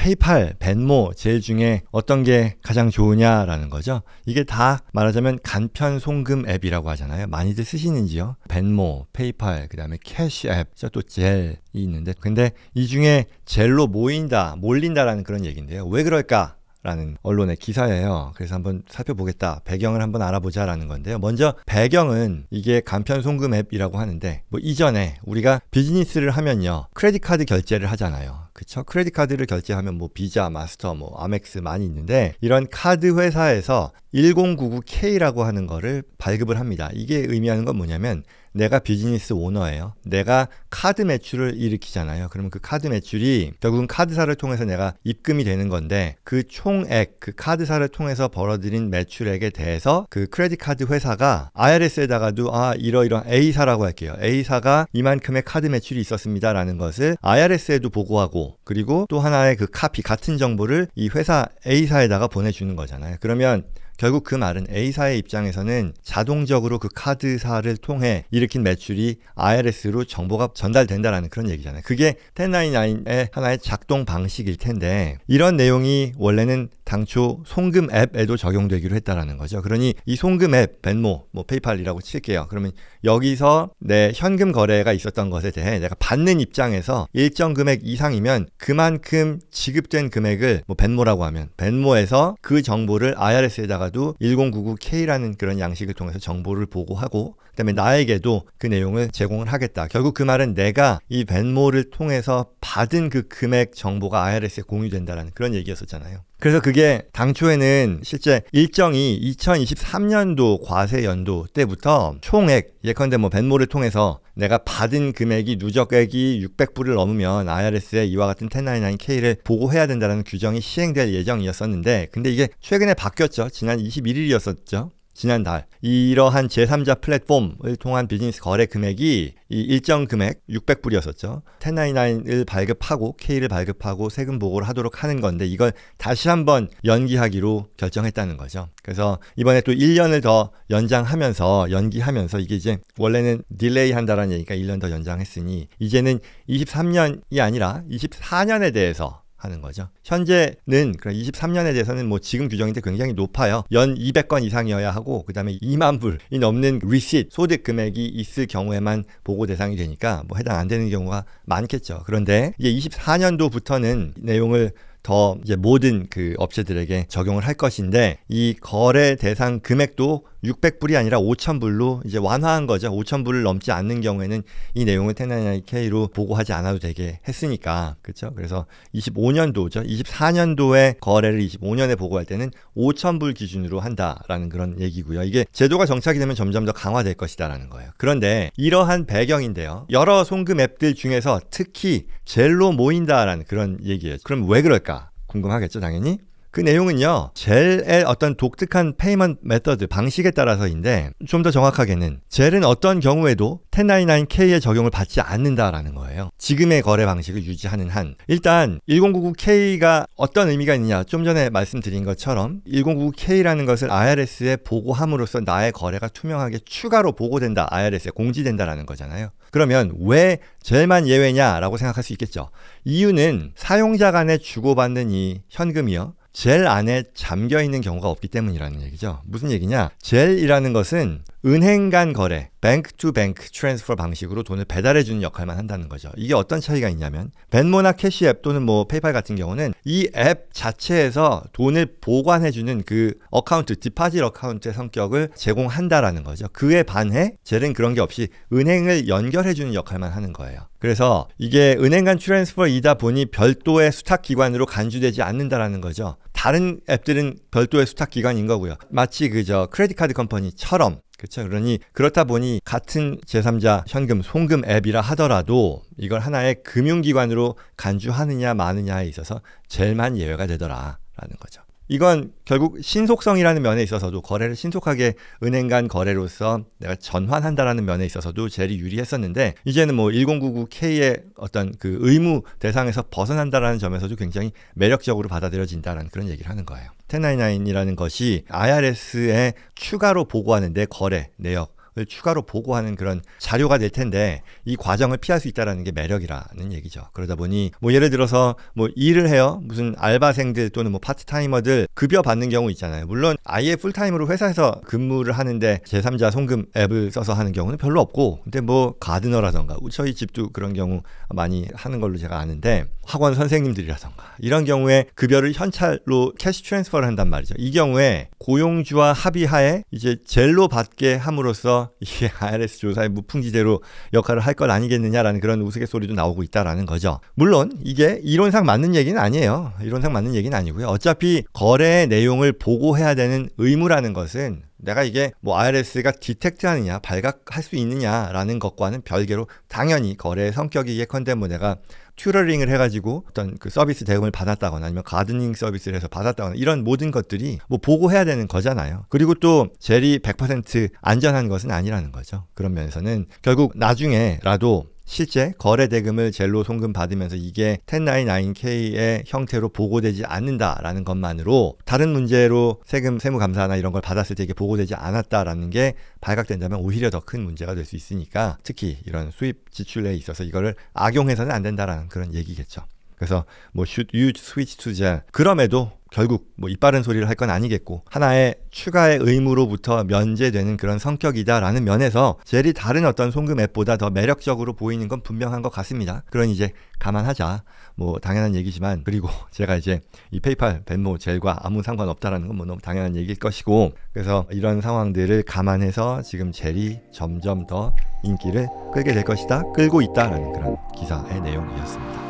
페이팔, 벤모, 젤 중에 어떤 게 가장 좋으냐라는 거죠. 이게 다 말하자면 간편 송금 앱이라고 하잖아요. 많이들 쓰시는지요? 벤모, 페이팔, 그 다음에 캐시 앱, 또 젤이 있는데, 근데 이 중에 젤로 모인다, 몰린다라는 그런 얘기인데요. 왜 그럴까? 라는 언론의 기사예요. 그래서 한번 살펴보겠다. 배경을 한번 알아보자라는 건데요. 먼저 배경은 이게 간편 송금 앱이라고 하는데, 뭐 이전에 우리가 비즈니스를 하면요, 크레딧 카드 결제를 하잖아요. 그쵸? 크레딧 카드를 결제하면 뭐 비자, 마스터, 뭐 아멕스 많이 있는데, 이런 카드 회사에서 1099K라고 하는 거를 발급을 합니다. 이게 의미하는 건 뭐냐면, 내가 비즈니스 오너예요. 내가 카드 매출을 일으키잖아요. 그러면 그 카드 매출이 결국은 카드사를 통해서 내가 입금이 되는 건데, 그 총액, 그 카드사를 통해서 벌어들인 매출액에 대해서 그 크레딧 카드 회사가 IRS에다가도 이러이러한 A사라고 할게요. A사가 이만큼의 카드 매출이 있었습니다 라는 것을 IRS에도 보고하고, 그리고 또 하나의 그 카피, 같은 정보를 이 회사 A사에다가 보내주는 거잖아요. 그러면 결국 그 말은 A사의 입장에서는 자동적으로 그 카드사를 통해 일으킨 매출이 IRS로 정보가 전달된다라는 그런 얘기잖아요. 그게 1099의 하나의 작동 방식일 텐데, 이런 내용이 원래는 당초 송금 앱에도 적용되기로 했다라는 거죠. 그러니 이 송금 앱, 벤모, 뭐 페이팔이라고 칠게요. 그러면 여기서 내 현금 거래가 있었던 것에 대해 내가 받는 입장에서 일정 금액 이상이면 그만큼 지급된 금액을 뭐 벤모라고 하면 벤모에서 그 정보를 IRS에다가 1099K라는 그런 양식을 통해서 정보를 보고하고, 그 다음에 나에게도 그 내용을 제공을 하겠다. 결국 그 말은 내가 이 벤모를 통해서 받은 그 금액 정보가 IRS에 공유된다는 그런 얘기였었잖아요. 그래서 그게 당초에는 실제 일정이 2023년도 과세 연도 때부터 총액, 예컨대 뭐 벤모를 통해서 내가 받은 금액이 누적액이 600불을 넘으면 IRS에 이와 같은 1099K를 보고해야 된다는 규정이 시행될 예정이었었는데, 근데 이게 최근에 바뀌었죠. 지난 21일이었었죠. 지난달 이러한 제3자 플랫폼을 통한 비즈니스 거래 금액이 이 일정 금액 600불이었었죠. 1099을 발급하고 K를 발급하고 세금 보고를 하도록 하는 건데, 이걸 다시 한번 연기하기로 결정했다는 거죠. 그래서 이번에 또 1년을 더 연기하면서 이게 이제 원래는 딜레이 한다라는 얘기가 1년 더 연장했으니 이제는 23년이 아니라 24년에 대해서 하는 거죠. 현재는 23년에 대해서는 뭐 지금 규정인데 굉장히 높아요. 연 200건 이상이어야 하고, 그 다음에 2만 불이 넘는 리시트, 소득 금액이 있을 경우에만 보고 대상이 되니까 뭐 해당 안 되는 경우가 많겠죠. 그런데 이제 24년도부터는 내용을 더 이제 모든 그 업체들에게 적용을 할 것인데, 이 거래 대상 금액도 600불이 아니라 5,000불로 이제 완화한 거죠. 5,000불을 넘지 않는 경우에는 이 내용을 1099K로 보고하지 않아도 되게 했으니까. 그렇죠? 그래서 25년도죠. 24년도에 거래를 25년에 보고할 때는 5,000불 기준으로 한다라는 그런 얘기고요. 이게 제도가 정착이 되면 점점 더 강화될 것이다라는 거예요. 그런데 이러한 배경인데요. 여러 송금 앱들 중에서 특히 젤로 모인다라는 그런 얘기예요. 그럼 왜 그럴까? 궁금하겠죠, 당연히. 그 내용은요, 젤의 어떤 독특한 페이먼트 메서드 방식에 따라서인데, 좀 더 정확하게는 젤은 어떤 경우에도 1099K의 적용을 받지 않는다라는 거예요. 지금의 거래 방식을 유지하는 한. 일단 1099K가 어떤 의미가 있느냐, 좀 전에 말씀드린 것처럼 1099K라는 것을 IRS에 보고함으로써 나의 거래가 투명하게 추가로 보고된다, IRS에 공지된다라는 거잖아요. 그러면 왜 젤만 예외냐라고 생각할 수 있겠죠. 이유는 사용자 간에 주고받는 이 현금이요, 젤 안에 잠겨 있는 경우가 없기 때문이라는 얘기죠. 무슨 얘기냐? 젤이라는 것은 은행 간 거래, 뱅크 투 뱅크 트랜스퍼 방식으로 돈을 배달해 주는 역할만 한다는 거죠. 이게 어떤 차이가 있냐면, 벤모나 캐시 앱 또는 뭐 페이팔 같은 경우는 이 앱 자체에서 돈을 보관해 주는 그 어카운트, 디파짓 어카운트의 성격을 제공한다라는 거죠. 그에 반해 젤은 그런 게 없이 은행을 연결해 주는 역할만 하는 거예요. 그래서 이게 은행 간 트랜스퍼이다 보니 별도의 수탁 기관으로 간주되지 않는다라는 거죠. 다른 앱들은 별도의 수탁 기관인 거고요. 마치 크레딧 카드 컴퍼니처럼. 그렇죠. 그러니 그렇다 보니 같은 제3자 현금 송금 앱이라 하더라도 이걸 하나의 금융기관으로 간주하느냐 마느냐에 있어서 젤만 예외가 되더라라는 거죠. 이건 결국 신속성이라는 면에 있어서도, 거래를 신속하게 은행 간 거래로서 내가 전환한다라는 면에 있어서도 젤이 유리했었는데, 이제는 뭐 1099K의 어떤 그 의무 대상에서 벗어난다라는 점에서도 굉장히 매력적으로 받아들여진다라는 그런 얘기를 하는 거예요. 1099이라는 것이 IRS에 추가로 보고하는 내 거래 내역, 추가로 보고하는 그런 자료가 될 텐데 이 과정을 피할 수 있다는 게 매력이라는 얘기죠. 그러다 보니 뭐 예를 들어서 뭐 일을 해요. 무슨 알바생들 또는 뭐 파트타이머들 급여 받는 경우 있잖아요. 물론 아예 풀타임으로 회사에서 근무를 하는데 제3자 송금 앱을 써서 하는 경우는 별로 없고, 근데 뭐 가드너라던가 저희 집도 그런 경우 많이 하는 걸로 제가 아는데, 학원 선생님들이라던가 이런 경우에 급여를 현찰로 캐시 트랜스퍼를 한단 말이죠. 이 경우에 고용주와 합의하에 이제 젤로 받게 함으로써 이게 IRS 조사의 무풍지대로 역할을 할 것 아니겠느냐라는 그런 우스갯소리도 나오고 있다라는 거죠. 물론 이게 이론상 맞는 얘기는 아니에요. 이론상 맞는 얘기는 아니고요. 어차피 거래의 내용을 보고해야 되는 의무라는 것은 내가 이게 뭐 IRS가 디텍트하느냐 발각할 수 있느냐라는 것과는 별개로 당연히 거래의 성격이 예컨대 뭐 내가 튜러링을 해가지고 어떤 그 서비스 대금을 받았다거나 아니면 가드닝 서비스를 해서 받았다거나 이런 모든 것들이 뭐 보고해야 되는 거잖아요. 그리고 또 젤이 100% 안전한 것은 아니라는 거죠. 그런 면에서는 결국 나중에라도 실제 거래 대금을 젤로 송금 받으면서 이게 1099K의 형태로 보고되지 않는다라는 것만으로 다른 문제로 세무감사나 이런 걸 받았을 때 이게 보고되지 않았다라는 게 발각된다면 오히려 더 큰 문제가 될 수 있으니까, 특히 이런 수입 지출에 있어서 이거를 악용해서는 안 된다라는 그런 얘기겠죠. 그래서 뭐 should you switch to gel, 그럼에도 결국 뭐 이빠른 소리를 할 건 아니겠고 하나의 추가의 의무로부터 면제되는 그런 성격이다라는 면에서 젤이 다른 어떤 송금 앱보다 더 매력적으로 보이는 건 분명한 것 같습니다. 그러니 이제 감안하자, 뭐 당연한 얘기지만, 그리고 제가 이제 이 페이팔, 벤모, 젤과 아무 상관없다라는 건 뭐 너무 당연한 얘기일 것이고, 그래서 이런 상황들을 감안해서 지금 젤이 점점 더 인기를 끌게 될 것이다, 끌고 있다라는 그런 기사의 내용이었습니다.